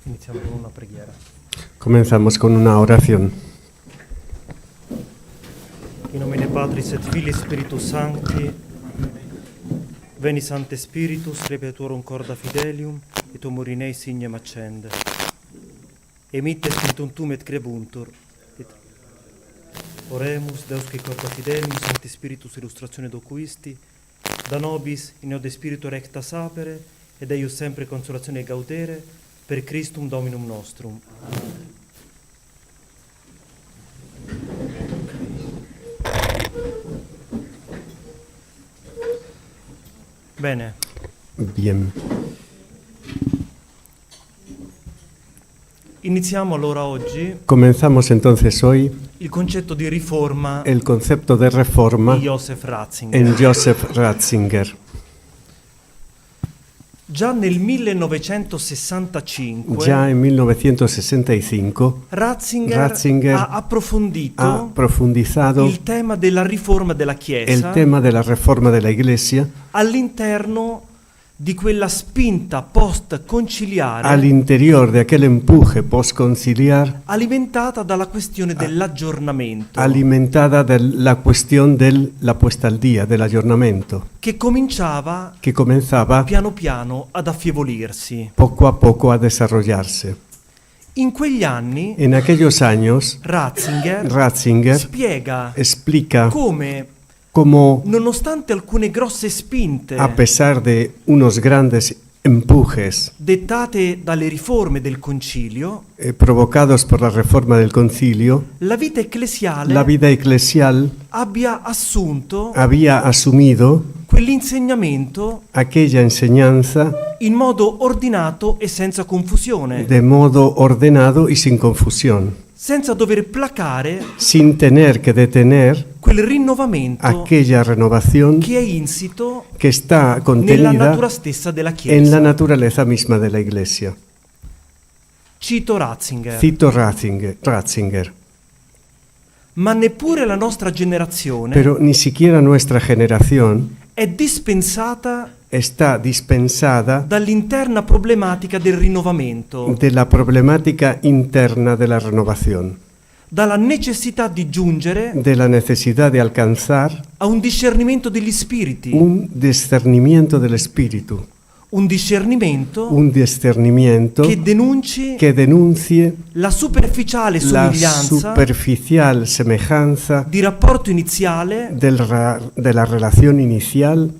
Iniziamo con una preghiera. Comenzamos con una oración. In nomine Patris et Filii Spiritus Sancti, veni Sancte Spiritus, repetuorum corda fidelium, et humorine signem accende. Emitte spiritum tuum et creabuntur. Oremus, Deus qui corda fidelium, Sancti Spiritus illustratione docuisti, da nobis in ode spiritu recta sapere, ed eius sempre consolazione gaudere, per Christum Dominum nostrum. Bene. Bien. Iniziamo allora oggi Comenzamos entonces hoy il concetto di riforma el concepto de reforma di Joseph Ratzinger. en Joseph Ratzinger. Già nel 1965 Ya en 1965 Ratzinger ha approfondito ha profundizado il tema della riforma della Chiesa el tema de la reforma de la Iglesia all'interno di quella spinta post-conciliare al interior de aquel empuje postconciliar alimentata dalla questione dell'aggiornamento alimentada de la cuestión de la puesta al día, del ayornamiento, che cominciava que comenzaba piano piano ad affievolirsi. poco a poco a desarrollarse. In quegli anni En aquellos años, Ratzinger spiega explica come, cómo, nonostante alcune grosse spinte a pesar de unos grandes empujes dettate dalle riforme del concilio, provocados por la reforma del concilio, la vita ecclesiale la vida eclesial abbia assunto había asumido quell'insegnamento aquella enseñanza in modo ordinato e senza confusione, de modo ordenado y sin confusión, senza dover placare sin tener que detener quel rinnovamento aquella renovación che è insito que está nella contenida natura stessa della en la Chiesa. naturaleza misma de la Iglesia. Cito Ratzinger. Cito Ratzinger. Ma neppure la nostra generazione Pero ni siquiera nuestra generación è dispensata está dispensada dall'interna problematica del rinnovamento, de la problemática interna de la renovación, dalla necessità di giungere de la necesidad de alcanzar a un discernimento degli spiriti, un discernimiento del espíritu, un discernimento un discernimiento che denunci que denuncie la superficiale la somiglianza superficial semejanza di rapporto iniziale de la relación inicial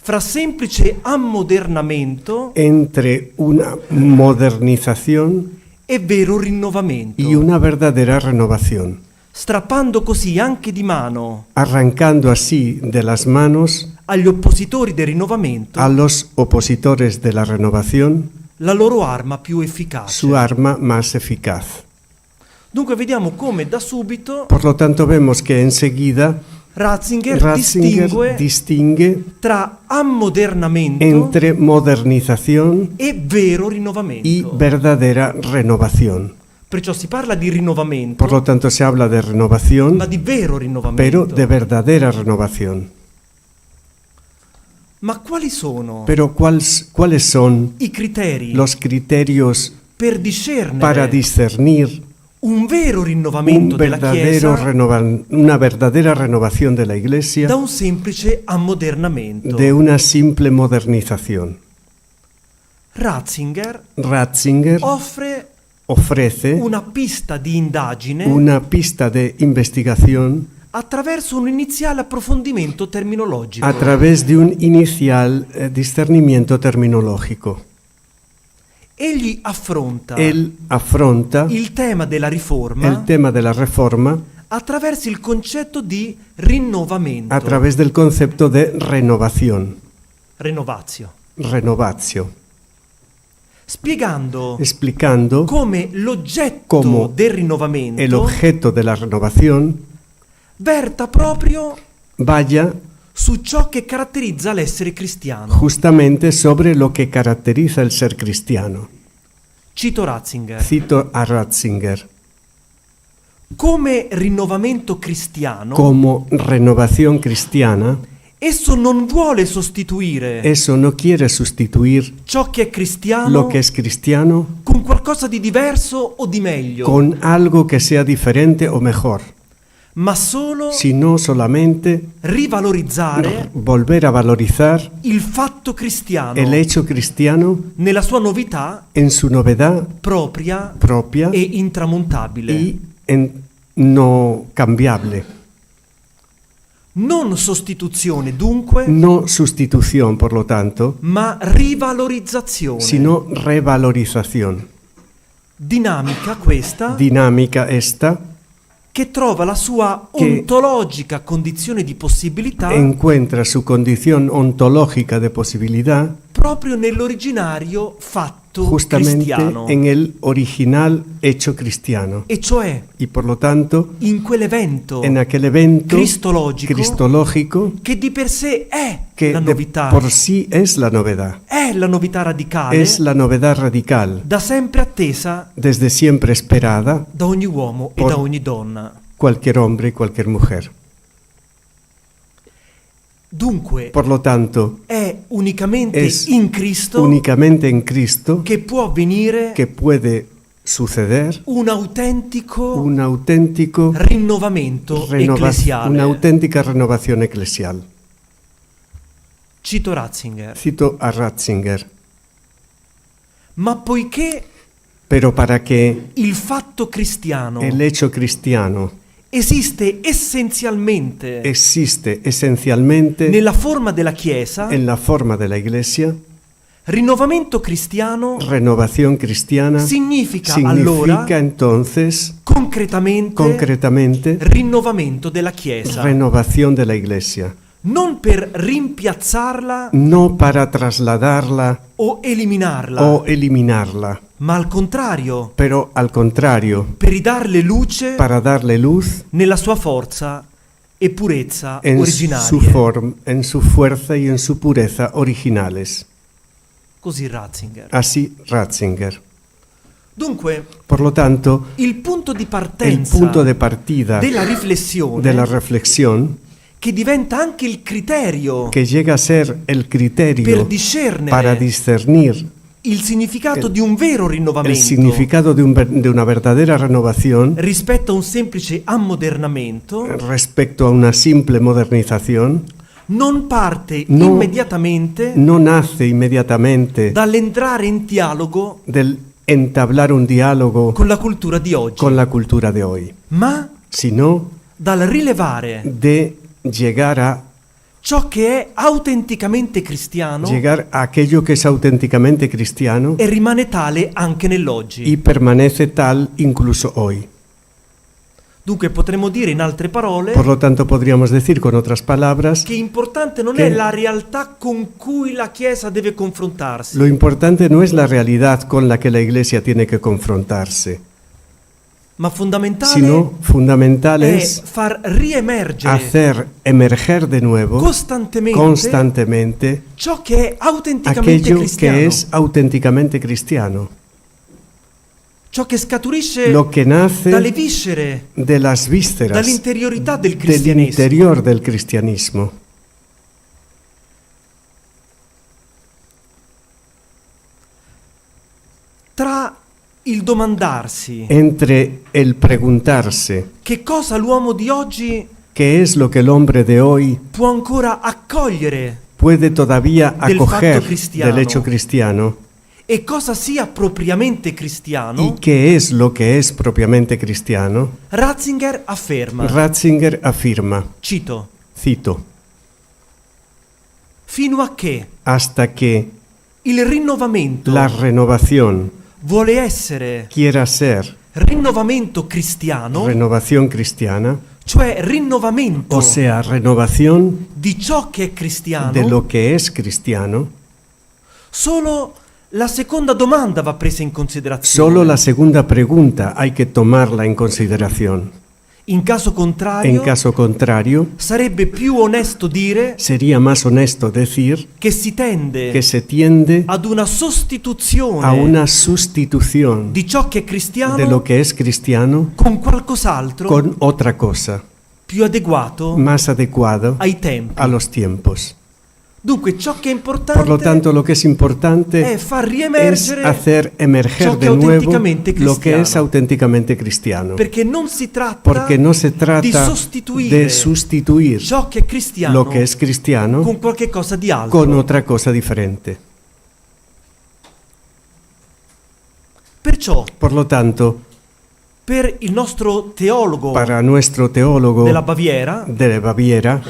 fra semplice ammodernamento entre una modernización e vero rinnovamento, y una verdadera renovación, strappando così anche di mano arrancando así de las manos agli oppositori del rinnovamento a los opositores de la renovación la loro arma più efficace. su arma más eficaz. Dunque vediamo come da subito Por lo tanto, vemos que enseguida Ratzinger Ratzinger distingue tra ammodernamento entre modernización e vero rinnovamento. y verdadera renovación. Perciò si parla di rinnovamento, Por lo tanto, se habla de renovación, ma di vero rinnovamento. pero de verdadera renovación. Ma quali sono Pero ¿cuáles son i criteri los criterios per discernere para discernir un vero rinnovamento della Chiesa una verdadera renovación de la Iglesia da un semplice ammodernamento? de una simple modernización? Ratzinger Ratzinger ofrece una pista di indagine una pista de investigación attraverso un iniziale approfondimento terminologico. a través de un inicial discernimiento terminológico. Egli affronta Él afronta il tema della riforma el tema de la reforma attraverso il concetto di rinnovamento, a través del concepto de renovación, renovatio, renovatio, spiegando explicando come l'oggetto Come del rinnovamento el objeto de la renovación verta proprio vaya su ciò che caratterizza l'essere cristiano. justamente sobre lo que caracteriza el ser cristiano. Cito Ratzinger. Cito a Ratzinger. Come rinnovamento cristiano, Como renovación cristiana, Esso non vuole sostituire Eso no quiere sustituir ciò che è cristiano lo que es cristiano con qualcosa di diverso o di meglio, con algo que sea diferente o mejor, ma solo sino solamente rivalorizzare volver a valorizar il fatto cristiano el hecho cristiano nella sua novità en su novedad propria propia e intramontabile. y no cambiable. Non sostituzione dunque, No sustitución, por lo tanto, ma rivalorizzazione. sino revalorización. Dinamica questa Dinámica esta che trova la sua Che ontologica condizione di possibilità encuentra su condición ontológica de posibilidad proprio nell'originario fatto justamente cristiano, en el original hecho cristiano. e cioè Y por lo tanto, in quell'evento en aquel evento cristologico cristológico che di per sé è que la de novità, por sí es la novedad, è la novità radicale, es la novedad radical, da sempre attesa desde siempre esperada da ogni uomo e Por- da ogni donna. cualquier hombre y cualquier mujer. Dunque, Por lo tanto, è unicamente es in Cristo únicamente en Cristo che può avvenire que puede suceder un autentico un auténtico rinnovamento ecclesiale. una auténtica renovación eclesial. Cito Ratzinger. Cito a Ratzinger. Ma poiché Pero para que il fatto cristiano el hecho cristiano esiste essenzialmente existe esencialmente nella forma della Chiesa, en la forma de la Iglesia, rinnovamento cristiano renovación cristiana significa allora significa entonces concretamente rinnovamento della Chiesa, renovación de la Iglesia. non per rimpiazzarla No para trasladarla o eliminarla, o eliminarla, ma al contrario, pero al contrario, per ridarle luce para darle luz nella sua forza e purezza en originarie. en su fuerza y en su pureza originales. Così Ratzinger. Así Ratzinger. Dunque, Por lo tanto, il punto di el partenza punto de partida della riflessione, de la reflexión, che diventa anche il criterio que llega a ser el per criterio discernere para discernir il significato di un vero el rinnovamento significado de una verdadera renovación rispetto a un semplice ammodernamento, respecto a una simple modernización, non parte No. immediatamente no nace inmediatamente dall'entrare in dialogo del entablar un diálogo con la cultura di oggi, con la cultura de hoy, ma sino dal rilevare de llegar a ciò che è autenticamente cristiano llegar a aquello que es auténticamente cristiano e rimane tale anche nell'oggi. y permanece tal incluso hoy. Dunque potremmo dire in altre parole Por lo tanto, podríamos decir con otras palabras, che importante non che- è la realtà con cui la Chiesa deve confrontarsi, lo importante no es la realidad con la que la Iglesia tiene que confrontarse, ma fondamentale sino fundamental è es far riemergere hacer emerger de nuevo constantemente ciò che è autenticamente aquello cristiano, que es auténticamente cristiano, ciò che scaturisce lo que nace dalle viscere, de las vísceras, dall'interiorità del del cristianesimo. interior del cristianismo. Tra il domandarsi Entre el preguntarse che cosa l'uomo di oggi qué es lo que el hombre de hoy può ancora accogliere puede todavía Del acoger fatto cristiano. del hecho cristiano e cosa sia propriamente y cristiano, qué es lo que es propiamente cristiano, Ratzinger afferma, Ratzinger afirma, cito, cito, fino a che hasta que il rinnovamento la renovación vuole essere quiera ser rinnovamento cristiano, renovación cristiana, cioè rinnovamento o sea, renovación di ciò che è cristiano, de lo que es cristiano, solo la seconda domanda va presa in considerazione. solo la segunda pregunta hay que tomarla en consideración. In caso contrario, En caso contrario, sarebbe più onesto dire sería más honesto decir che si tende que se tiende ad una sostituzione a una sustitución di ciò che è cristiano de lo que es cristiano con qualcos'altro con otra cosa, più adeguato más adecuado ai tempi. a los tiempos. Dunque ciò che è importante Por lo tanto, lo que es importante è far es riemergere hacer emerger ciò che de è nuevo autenticamente lo que es cristiano. auténticamente cristiano. Perché non si tratta Porque no se di trata sostituire de sustituir ciò che è cristiano lo que es cristiano con qualche cosa di altro. con otra cosa diferente. Perciò, Por lo tanto, per il nostro teologo para nuestro teólogo della Baviera, de Baviera,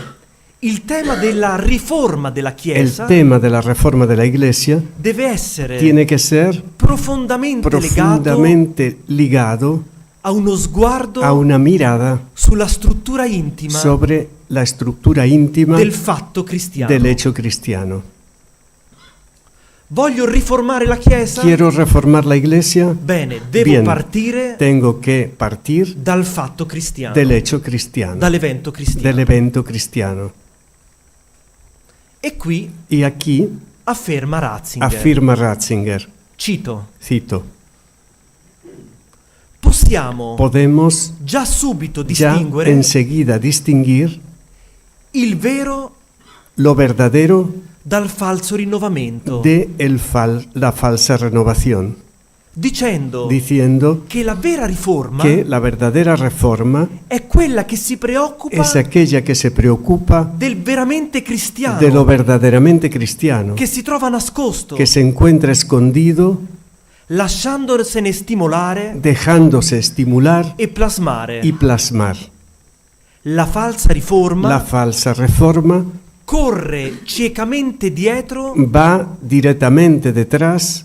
il tema della riforma della el Chiesa tema de la reforma de la Iglesia deve essere tiene que ser profondamente legato profundamente ligado a uno sguardo a una mirada sulla struttura intima sobre la estructura íntima del fatto cristiano. del hecho cristiano. Voglio riformare la Chiesa? ¿Quiero reformar la Iglesia? Bene, devo Bien. partire Tengo que partir dal fatto cristiano, del hecho cristiano, dall'evento cristiano. del evento cristiano. E qui Y aquí afferma Ratzinger, afirma Ratzinger, cito, cito, possiamo podemos già subito ya distinguere enseguida distinguir il vero lo verdadero dal falso rinnovamento, de la falsa renovación, dicendo diciendo che la vera riforma que la verdadera reforma è quella che si preoccupa es aquella que se preocupa del veramente cristiano, de lo verdaderamente cristiano, che si trova nascosto, que se encuentra escondido, lasciandosene stimolare dejándose estimular e plasmare. y plasmar. La falsa riforma La falsa reforma corre ciecamente dietro va directamente detrás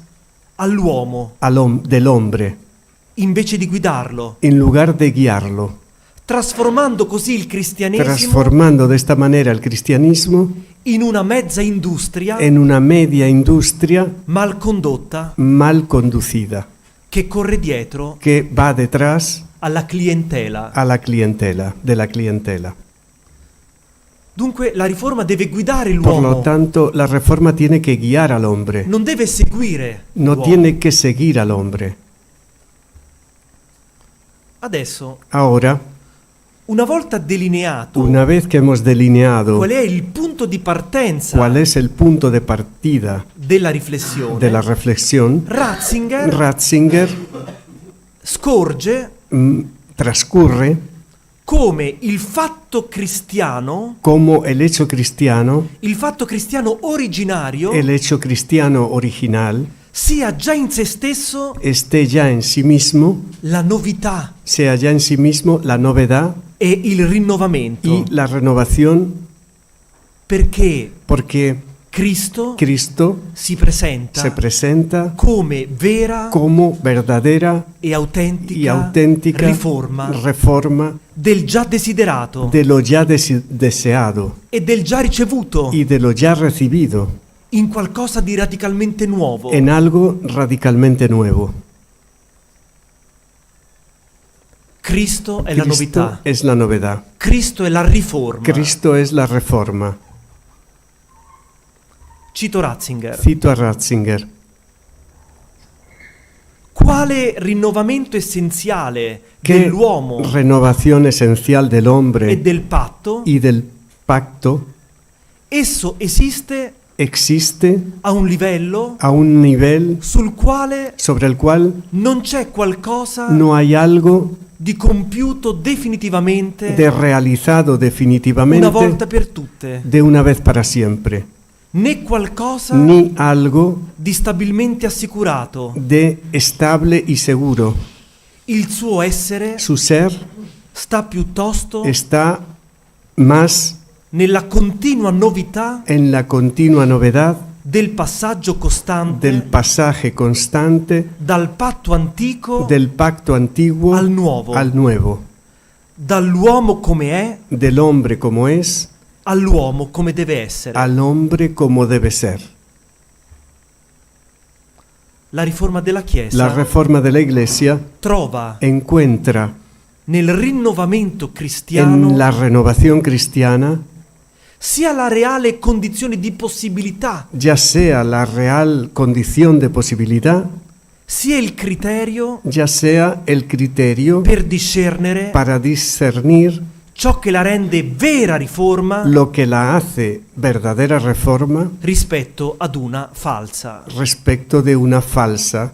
all'uomo del hombre, invece di guidarlo, en lugar de guiarlo, trasformando così il cristianesimo transformando de esta manera el cristianismo in una mezza industria en una media industria mal condotta mal conducida, che corre dietro que va detrás alla clientela. a la clientela, de la clientela. Dunque la riforma deve guidare Por lo l'uomo, tanto, la reforma tiene que guiar al hombre, non deve seguire no l'uomo. tiene que seguir al hombre. Adesso, Ahora, una volta delineato una vez que hemos delineado qual è il punto di partenza cuál es el punto de partida della riflessione, de la reflexión, Ratzinger Ratzinger scorge transcurre come il fatto cristiano, como el hecho cristiano, originario, el hecho cristiano original, sia già in se stesso esté ya en sí mismo, la novità sea ya en sí mismo la novedad e il rinnovamento, y la renovación, perché porque Cristo Cristo si presenta se presenta come vera como verdadera e y autentica auténtica reforma del già desiderato de lo ya deseado e del già ricevuto y de lo ya recibido in qualcosa di radicalmente nuovo. en algo radicalmente nuevo. Cristo è la Cristo novità, es la novedad. Cristo è la riforma. Cristo es la reforma. Cito Ratzinger. Cito a Ratzinger. Quale rinnovamento essenziale ¿Qué dell'uomo renovación esencial del e hombre del patto? y del pacto Esso esiste existe a un livello a un nivel sul quale sobre el cual non c'è qualcosa no hay algo di compiuto definitivamente de realizado una definitivamente volta per tutte, de una vez para siempre, né qualcosa ni algo di stabilmente assicurato. de estable y seguro. Il suo essere Su ser sta piuttosto está más nella continua novità en la continua novedad del passaggio costante del pasaje constante dal patto antico del pacto antiguo al nuovo, al nuevo, dall'uomo come è del hombre como es all'uomo come deve essere. al hombre como debe ser. La riforma della Chiesa La reforma de la Iglesia trova encuentra nel rinnovamento cristiano en la renovación cristiana sia la reale condizione di possibilità, ya sea la real condición de posibilidad, sia il criterio ya sea el criterio per discernere para discernir ciò che la rende vera riforma lo que la hace verdadera reforma rispetto ad una falsa. respecto de una falsa.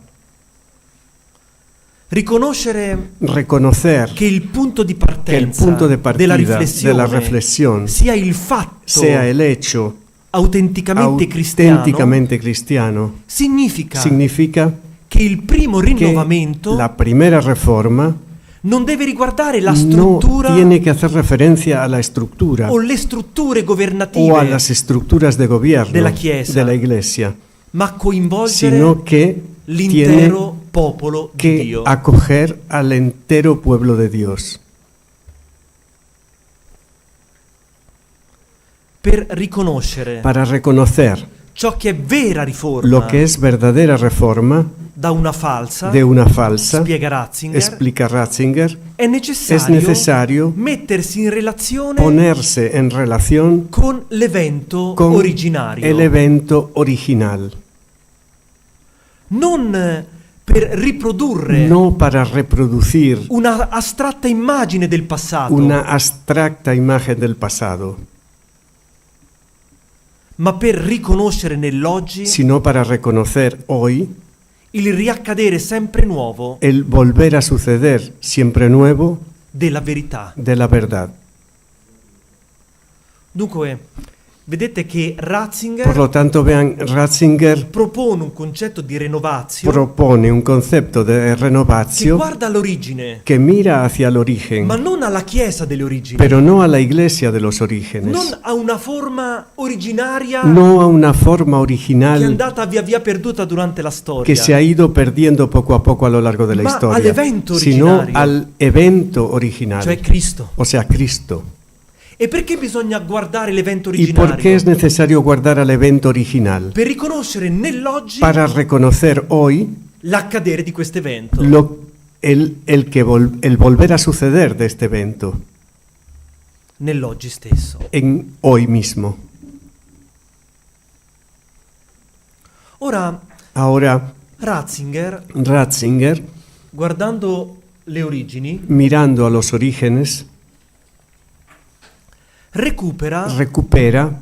Riconoscere Reconocer che il punto di que el partenza punto de della partida de la riflessione reflexión sia il fatto sea el hecho autenticamente cristiano auténticamente cristiano significa che il primo que rinnovamento la primera reforma non deve riguardare la no struttura tiene que hacer referencia a la estructura o le strutture o a governative, las estructuras de gobierno de la Chiesa, de la Iglesia, ma coinvolgere sino que tiene l'intero popolo di que Dio. acoger al entero pueblo de Dios Per riconoscere para reconocer ciò che è vera riforma lo que es verdadera reforma da una falsa, de una falsa, spiega Ratzinger, explica Ratzinger, è es necesario mettersi in relazione ponerse en relación con l'evento con originario, el evento original, non per riprodurre no para reproducir una astratta immagine del passato, una abstracta imagen del pasado, ma per riconoscere nell'oggi sino para reconocer hoy il riaccadere sempre nuovo el volver a suceder siempre nuevo della verità. de la verdad. Dunque, vedete che Por Ratzinger lo tanto, vean, Ratzinger propone un concetto di renovatio propone un concepto de che renovatio guarda all'origine, que mira hacia el origen, ma non alla Chiesa delle origini, pero no a la iglesia de los orígenes, non a una forma originaria no a una forma che è original andata via via perduta durante la storia, que se ha ido perdiendo poco a poco a lo largo de la Ma historia, all'evento sino originario. al evento original, cioè Cristo. o sea, Cristo. E perché bisogna guardare l'evento ¿Y por qué es originario? necesario guardar al evento original? Per riconoscere nell'oggi Para reconocer hoy l'accadere di questo evento. el volver a suceder de este evento, Nell'oggi stesso. en hoy mismo. Ora, Ahora, Ratzinger, Ratzinger, guardando le origini, mirando a los orígenes, recupera recupera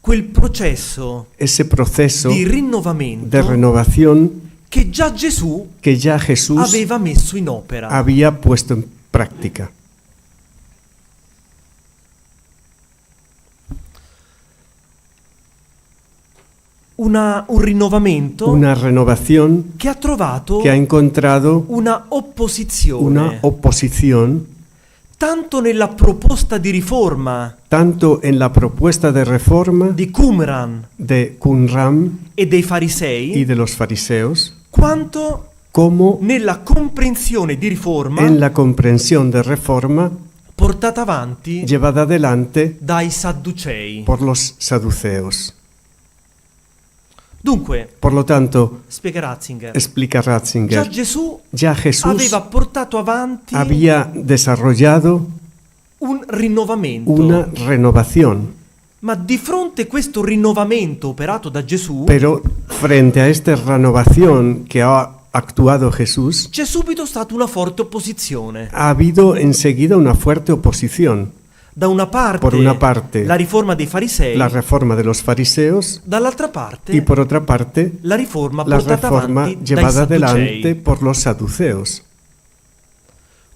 quel processo ese proceso di rinnovamento de renovación che già Gesù que ya Jesús aveva messo in opera. había puesto en práctica. Un rinnovamento Una renovación che ha trovato que ha encontrado una opposizione una oposición tanto nella proposta di riforma tanto en la propuesta de reforma di Qumran de Qumran e dei y farisei, de los fariseos, quanto como nella comprensione di riforma en la comprensión de reforma portata avanti llevada adelante dai Sadducei. por los saduceos. Dunque, Por lo tanto, spiega Ratzinger, explica già Ratzinger, Gesù ya Jesús aveva portato avanti había desarrollado un rinnovamento, una renovación, ma di fronte a questo rinnovamento operato da Gesù pero frente a esta renovación que ha actuado Jesús, c'è subito stata una forte opposizione. ha habido enseguida una fuerte oposición. Da una parte, Por una parte, la riforma dei farisei, La reforma de los fariseos dall'altra parte y por otra parte, la riforma la portata reforma avanti dai llevada adelante Sadducei. por los saduceos.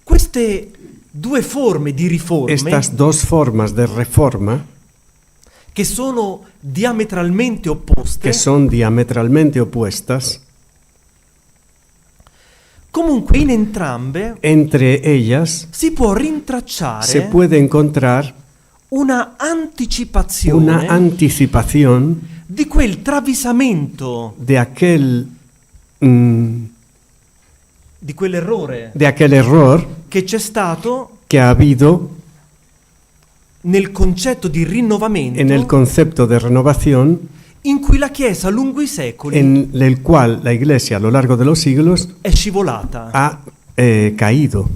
Queste due forme di riforme Estas dos formas de reforma, che sono diametralmente opposte, que son diametralmente opuestas, comunque in entrambe entre ellas si può rintracciare se puede encontrar una anticipazione una anticipación di quel travisamento, de aquel di quell'errore de aquel error che c'è stato que ha habido nel concetto di rinnovamento en el concepto de renovación, in cui la Chiesa lungo i secoli en el cual la Iglesia a lo largo de los siglos è scivolata. ha caído.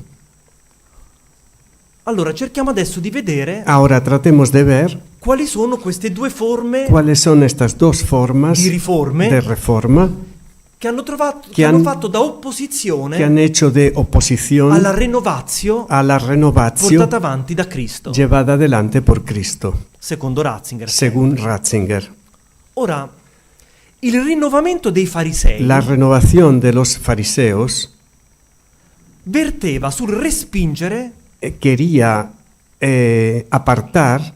Allora cerchiamo adesso di vedere Ahora tratemos de ver quali sono queste due forme cuáles son estas dos formas di riforme de reforma che hanno han- fatto da opposizione que han hecho de oposición alla renovatio a la renovación portata avanti da Cristo, llevada adelante por Cristo, secondo Ratzinger. según Ratzinger. Ora, il rinnovamento dei farisei La renovación de los fariseos verteva sul respingere quería apartar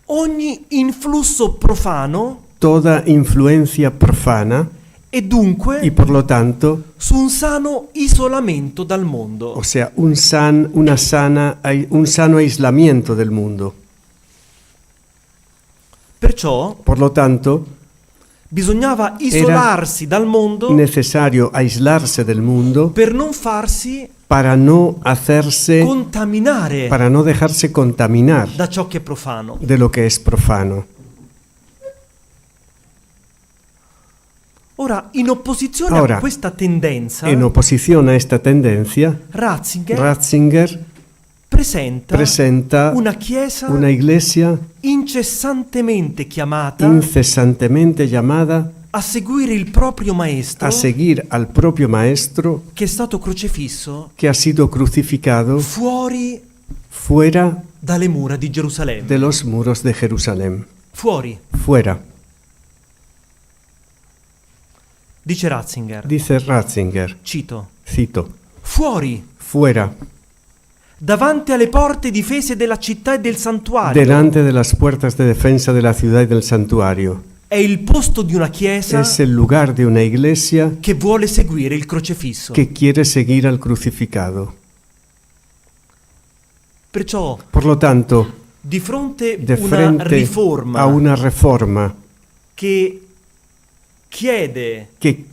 ogni influsso profano toda influencia profana e dunque y por lo tanto, su un sano isolamento dal mondo. o sea, un sano aislamiento del mundo. Perciò Por lo tanto, bisognava isolarsi dal mondo necesario aislarse del mundo per non farsi para no hacerse, contaminare para no dejarse contaminar da ciò che è profano. de lo que es profano. Ora, in opposizione Ora, a questa tendenza, En oposición a esta tendencia, Ratzinger presenta una chiesa una iglesia incessantemente chiamata incesantemente llamada a seguire il proprio maestro a seguir al propio Maestro che è stato crocifisso que ha sido crucificado fuori fuera dalle mura di Gerusalemme. de los muros de Jerusalén. Fuori, Fuera, dice Ratzinger, dice Ratzinger, cito, cito, fuori, fuera, davanti alle porte difese della città e del santuario, delante de las puertas de defensa de la ciudad y del santuario. è il posto di una chiesa Es el lugar de una iglesia che vuole seguire il crocifisso. que quiere seguir al crucificado. Perciò, Por lo tanto, di fronte de una frente riforma a una reforma che chiede que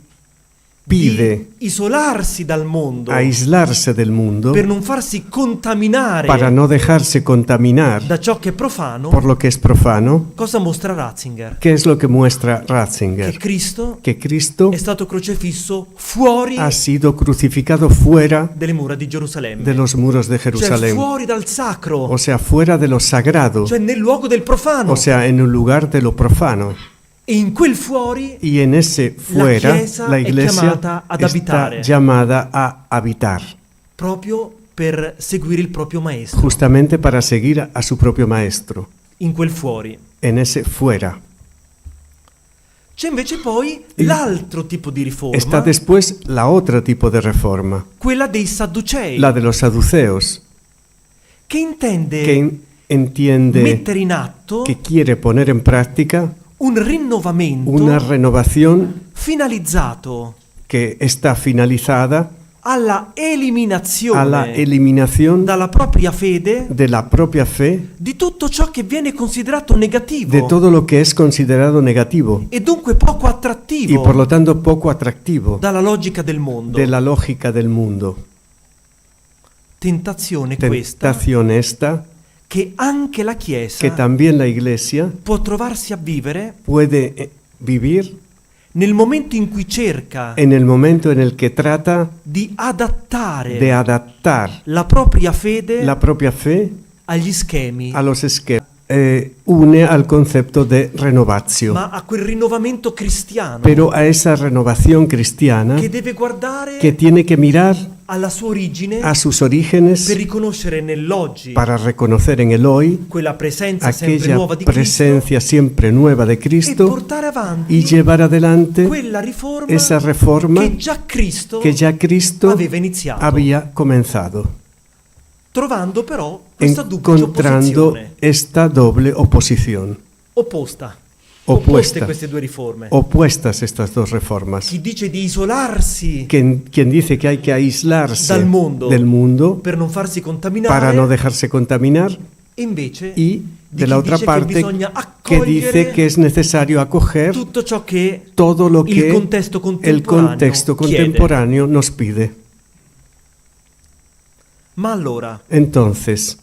pide di isolarsi dal mondo aislarse del mundo per non farsi contaminare para no dejarse contaminar da ciò che è profano, por lo que es profano, cosa mostra Ratzinger? ¿qué es lo que muestra Che Ratzinger? Cristo Que Cristo è stato crocifisso fuori ha sido crucificado fuera delle mura di Gerusalemme, de los muros de cioè Jerusalén, fuori dal sacro, o sea, fuera de lo sagrado, cioè nel luogo del profano. o sea, en un lugar de lo profano. E in quel fuori Y en ese fuera, Chiesa la è iglesia chiamata ad está abitare. llamada a habitar, proprio per seguire il proprio maestro, justamente para seguir a su propio Maestro, in quel fuori. en ese fuera. C'è invece poi Y l'altro tipo di riforma, Está después la otra tipo de reforma, quella dei Sadducei, la de los saduceos, che intende que entiende, mettere in atto que quiere poner en práctica un rinnovamento una renovación finalizzato que está finalizada alla a la eliminazione eliminación dalla propria fede de la propia fe, di tutto ciò che viene considerato negativo de todo lo que es considerado negativo e dunque poco y attrattivo por lo tanto poco atractivo dalla logica del mondo. de la lógica del mundo. Tentazione questa Tentación esta che anche la Chiesa que también la Iglesia può trovarsi a vivere puede vivir nel momento in cui cerca en el momento en el que trata di adattare de adaptar la propria fede la propia fe agli schemi, a los esquemas. Une al concepto de renovatio, ma a quel rinnovamento cristiano pero a esa renovación cristiana che deve guardare que tiene que mirar alla sua origine a sus orígenes per riconoscere nell'oggi para reconocer en el hoy quella presenza sempre aquella nuova di Cristo presencia siempre nueva de e Cristo portare avanti y llevar adelante quella riforma esa reforma che già Cristo que ya Cristo aveva iniziato, había comenzado, trovando però questa duplice encontrando opposizione esta doble oposición, opposte opuesta, queste due riforme. opuestas estas dos reformas. Chi dice di isolarsi Quien dice que hay que aislarse dal mondo del mundo per non farsi contaminare, para no dejarse contaminar, e invece y di de la chi otra dice parte che bisogna que dice accogliere que es necesario acoger tutto ciò che todo lo il que contesto el contexto chiede. contemporáneo nos pide. Ma allora, Entonces,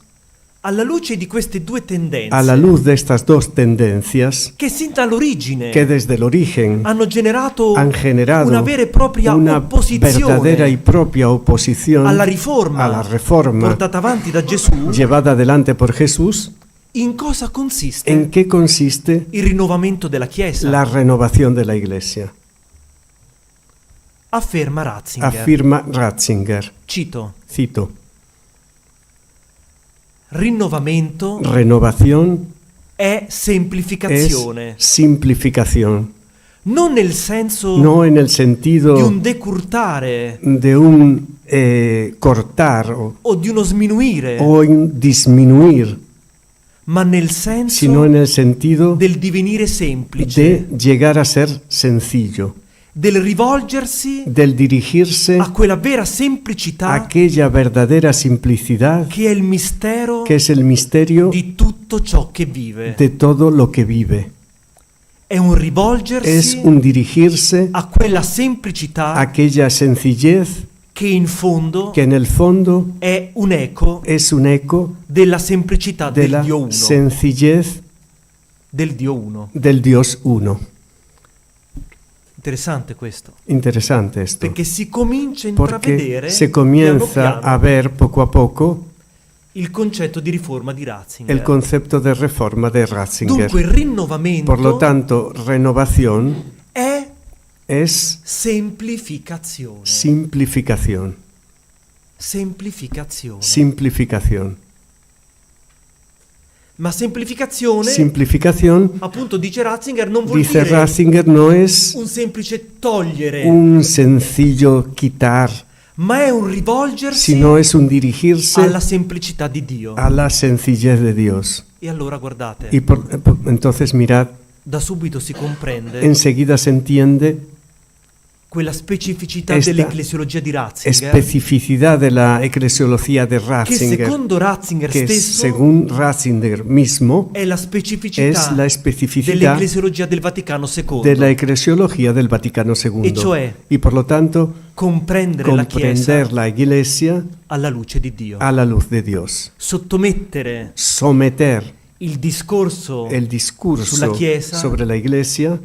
alla luce di queste due tendenze, a la luz de estas dos tendencias che sin dall'origine que desde el origen hanno generato han generado una vera e propria una verdadera y opposizione propia oposición alla riforma a la reforma portata avanti da Gesù, llevada adelante por Jesús, in cosa consiste ¿en qué consiste il rinnovamento della Chiesa? la renovación de la Iglesia? Afferma Ratzinger. Afirma Ratzinger, Cito: cito, rinnovamento renovación è es semplificazione, simplificación, non nel senso no en el di sentido un decurtare de un cortar o di uno sminuire, o disminuir, ma nel senso sino en el sentido del divenire semplice, de llegar a ser sencillo, del rivolgersi del dirigirse a quella vera a semplicità aquella verdadera simplicidad che è il mistero que es el misterio di tutto ciò che vive. de todo lo que vive. È un rivolgersi Es un dirigirse a quella a semplicità aquella sencillez che in fondo que en el fondo è un eco es un eco della semplicità de del la Dio uno, sencillez del Dio uno. del Dios uno. Interessante questo, Interesante esto, perché si comincia a porque intravedere se piano comienza piano a ver poco a poco il concetto di riforma di Ratzinger. el concepto de reforma de Ratzinger. Dunque il rinnovamento Por lo tanto, renovación è es semplificazione. simplificación. Semplificazione. Simplificación. Ma semplificazione, Simplificación, appunto dice Ratzinger, non vuol dice dire Ratzinger, no es un semplice togliere, un sencillo quitar, ma è un rivolgersi sino es un dirigirse alla semplicità di Dio. a la sencillez de Dios. E allora guardate, Y entonces mirad, da subito si comprende enseguida se entiende quella specificità esta dell'ecclesiologia di Ratzinger, especificidad de la eclesiología de che Ratzinger, secondo Ratzinger que stesso según Ratzinger mismo è la es specificità la especificidad dell'ecclesiologia del Vaticano II, de la eclesiología del Vaticano II. e cioè Y por lo tanto, comprendere la Chiesa comprender la Iglesia alla luce di Dio, a la luz de Dios. sottomettere Someter il discorso el discurso sulla Chiesa sobre la Iglesia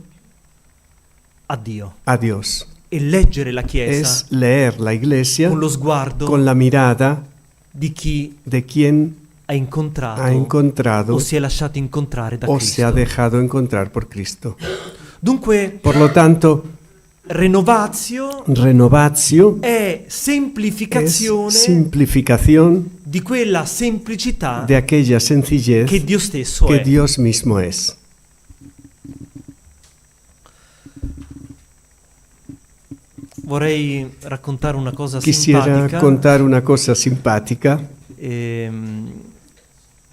a Dio a Dios. e leggere la Chiesa Es leer la Iglesia con lo sguardo con la mirada di chi de quien ha incontrato ha encontrado o si è lasciato incontrare da o Cristo. se ha dejado encontrar por Cristo. Dunque, Por lo tanto, renovatio renovatio è es semplificazione simplificación di quella semplicità de aquella sencillez che Dio stesso que è. Dios mismo es. Vorrei raccontare una cosa Quisiera simpatica. contar una cosa simpática.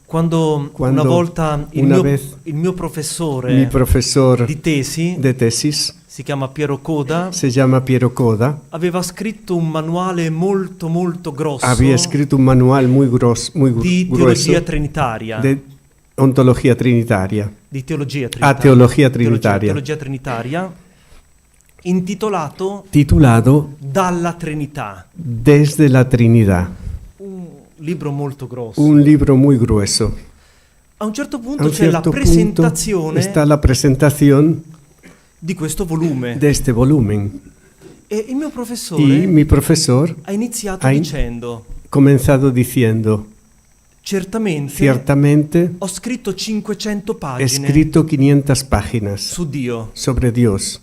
Quando Quando una volta una vez il mio professore Mi profesor di tesi, de tesis si chiama Piero Coda, se llama Piero Coda. aveva scritto un manuale molto molto grosso Había escrito un manual muy di grueso teologia trinitaria. de ontología trinitaria. Di teologia trinitaria. Teologia trinitaria. Teologia trinitaria, intitolato Titulado Dalla Trinità. Desde la Trinidad. Un libro molto grosso. Un libro muy grueso. A un certo A punto un c'è la cierto punto presentazione está la presentación di questo volume. de este volumen. E il mio professore Y mi profesor ha iniziato ha dicendo: comenzado diciendo, certamente ciertamente ho scritto 500 he pagine escrito 500 páginas su Dio, sobre Dios,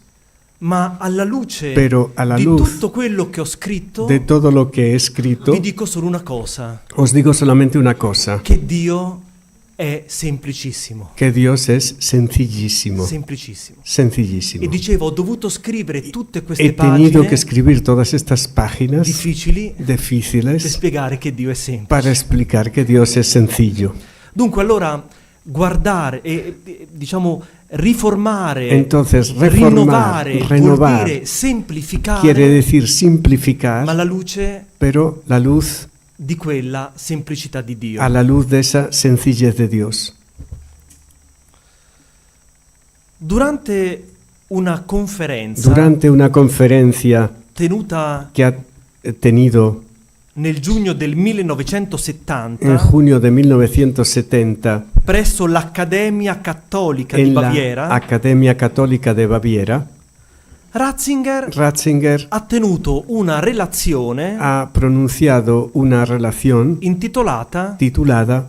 ma alla luce pero a la di luz tutto quello che ho scritto de todo lo que he escrito, vi dico solo una cosa, os digo solamente una cosa, che Dio è semplicissimo, que Dios es sencillísimo, semplicissimo. sencillísimo. E dicevo, ho dovuto scrivere tutte queste He tenido pagine que escribir todas estas páginas difficili per difíciles spiegare che Dio è semplice. para explicar que Dios es sencillo. Dunque allora guardare e diciamo riformare, Entonces, rinnovare, renovar vuol dire semplificare, quiere decir simplificar, ma alla luce pero la luz, di quella semplicità di Dio. a la luz de esa sencillez de Dios. Durante una conferenza Durante una conferencia tenuta que ha tenido nel giugno del en 1970 junio de 1970 presso l'Accademia Cattolica di en la Baviera, Academia Católica de Baviera, Ratzinger ha tenuto una relazione ha pronunciado una relación intitolata titulada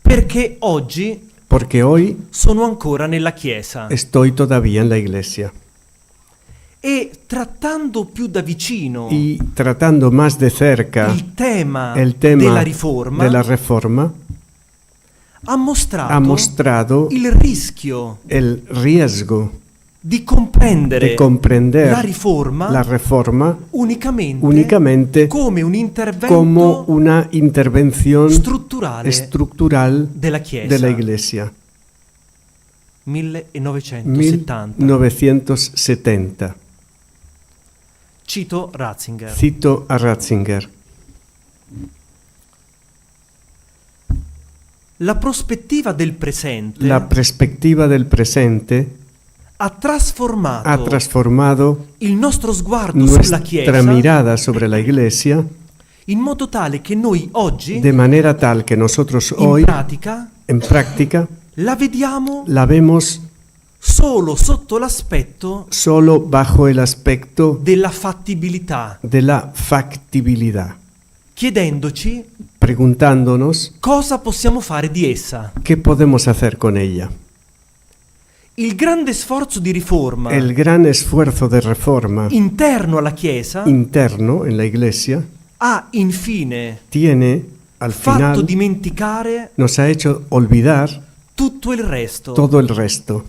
Perché oggi Porque hoy sono ancora nella Chiesa. estoy todavía en la iglesia. e trattando più da vicino y tratando más de cerca il tema el tema della riforma, de la reforma, ha mostrato, ha mostrado il rischio el riesgo di comprendere de comprender la riforma unicamente come un intervento como una intervención strutturale estructural della Chiesa. de la Iglesia. 1970. 1970. Cito Ratzinger. Cito a Ratzinger. La prospettiva del presente La perspectiva del presente ha trasformato ha transformado il nostro sguardo sulla nuestra Chiesa mirada sobre la Iglesia in modo tale che noi oggi, de manera tal que nosotros in hoy, pratica, en práctica, la vediamo la vemos solo sotto l'aspetto solo bajo el aspecto della fattibilità, de la factibilidad, chiedendoci preguntándonos cosa possiamo fare di essa. qué podemos hacer con ella. Il grande sforzo di riforma El gran esfuerzo de reforma interno alla Chiesa interno en la Iglesia ha infine tiene, al fatto final, dimenticare nos ha hecho olvidar tutto il resto. todo el resto.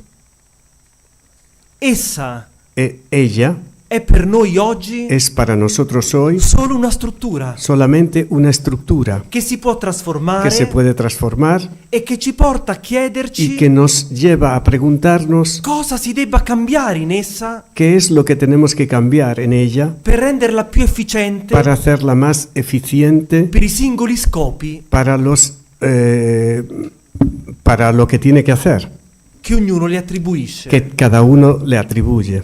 Essa Ella è per noi oggi es para nosotros hoy solo una struttura solamente una estructura che si può trasformare que se puede transformar e che ci porta a chiederci y que nos lleva a preguntarnos cosa si debba cambiare in essa qué es lo que tenemos que cambiar en ella per renderla più efficiente para hacerla más eficiente per i singoli scopi para para lo que tiene que hacer, che ognuno le attribuisce. que cada uno le atribuye.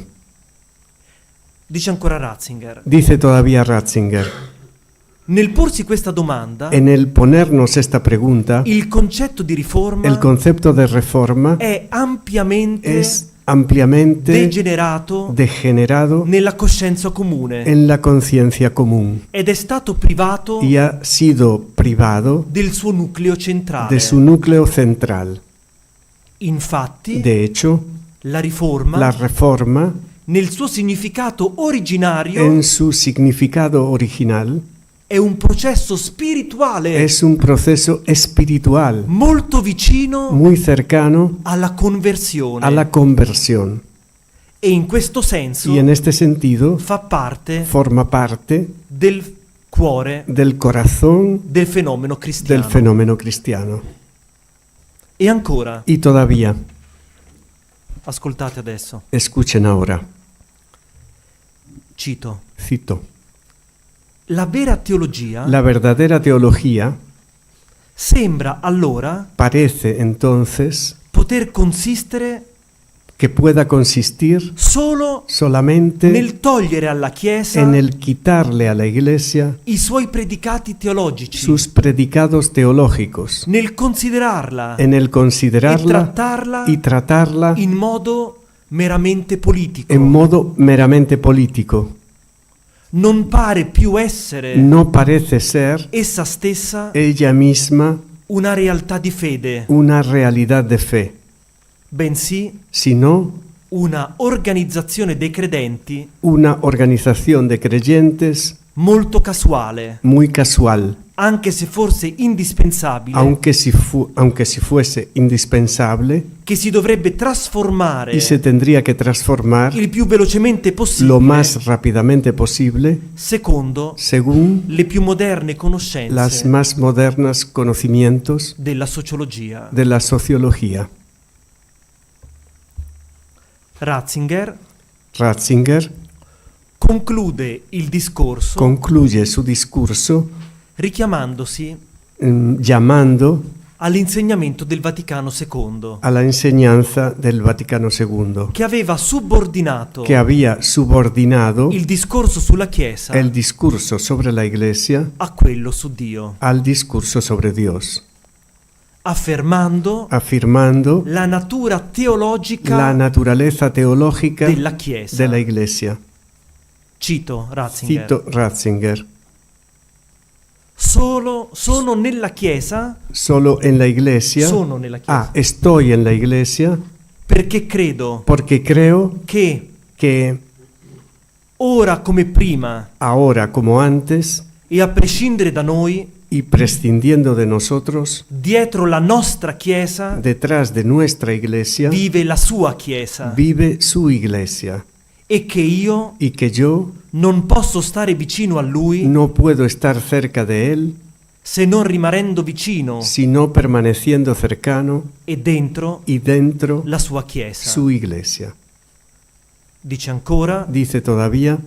Dice ancora Ratzinger. Dice todavía Ratzinger, Nel porsi questa domanda, en el ponernos esta pregunta, il concetto di riforma el concepto de reforma è ampiamente es ampliamente degenerado nella coscienza comune en la conciencia común ed è stato privato y ha sido privado del suo nucleo centrale. de su núcleo central. Infatti, De hecho, la riforma, la reforma, nel suo significato originario, en su significado original, è un processo spirituale es un proceso espiritual molto vicino muy cercano alla conversione a la conversión. e in questo senso Y en este sentido, fa parte forma parte del cuore del corazón del fenomeno cristiano. del fenómeno cristiano. E ancora, Y todavía, ascoltate adesso, escuchen ahora, cito, cito, la vera teologia la verdadera teología sembra allora parece entonces poter consistere que pueda consistir solo solamente nel togliere alla Chiesa en el quitarle a la Iglesia i suoi predicati teologici, sus predicados teológicos, nel considerarla en el considerarla e y tratarla in modo meramente politico. en modo meramente político. Non pare più essere No parece ser essa stessa ella misma una realtà di fede, una realidad de fe, bensì sino una organizzazione dei credenti una organización de creyentes molto casuale, muy casual, anche se forse indispensabile, aunque si fuese indispensable, che si dovrebbe trasformare y se tendría que transformar il più velocemente possibile lo más rápidamente posible secondo según le più moderne conoscenze las más modernas conocimientos della sociologia. de la sociología. Ratzinger Ratzinger conclude il discorso concluye su discurso richiamandosi llamando all'insegnamento del Vaticano II, a la enseñanza del Vaticano II, che aveva subordinato que había subordinado il discorso sulla Chiesa el discurso sobre la Iglesia a quello su Dio, al discurso sobre Dios, affermando afirmando la natura teologica la naturaleza teológica della Chiesa. de la Iglesia. Cito Ratzinger. Cito Ratzinger. Sono nella Chiesa, Solo en la Iglesia. sono nella Chiesa, Estoy en la Iglesia perché credo porque creo che que ora come prima ahora como antes, e a prescindere da noi, y prescindiendo de nosotros, dietro la nostra Chiesa detrás de nuestra iglesia, vive la sua Chiesa vive su iglesia, e che io y que yo non posso stare vicino a Lui no puedo estar cerca de él, se non rimanendo vicino sino permaneciendo cercano e dentro y dentro la sua Chiesa. su iglesia. Dice ancora, Dice todavía,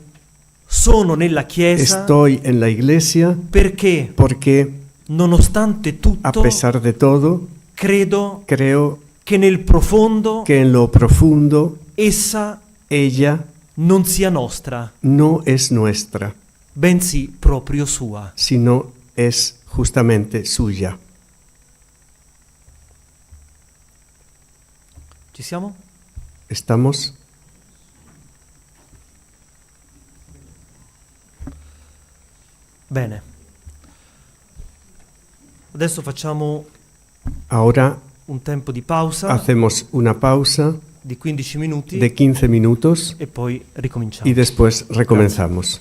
sono nella Chiesa estoy en la iglesia perché, porque, nonostante a tutto, pesar de todo, credo creo che nel profondo que en lo profundo essa ella non sia nostra, no es nuestra, bensì proprio sua. sino es justamente suya. Ci siamo? ¿Estamos? Bene. Adesso facciamo Ahora un tempo di pausa hacemos una pausa di 15 minuti de 15 minutos e poi ricominciamo. y después recomenzamos.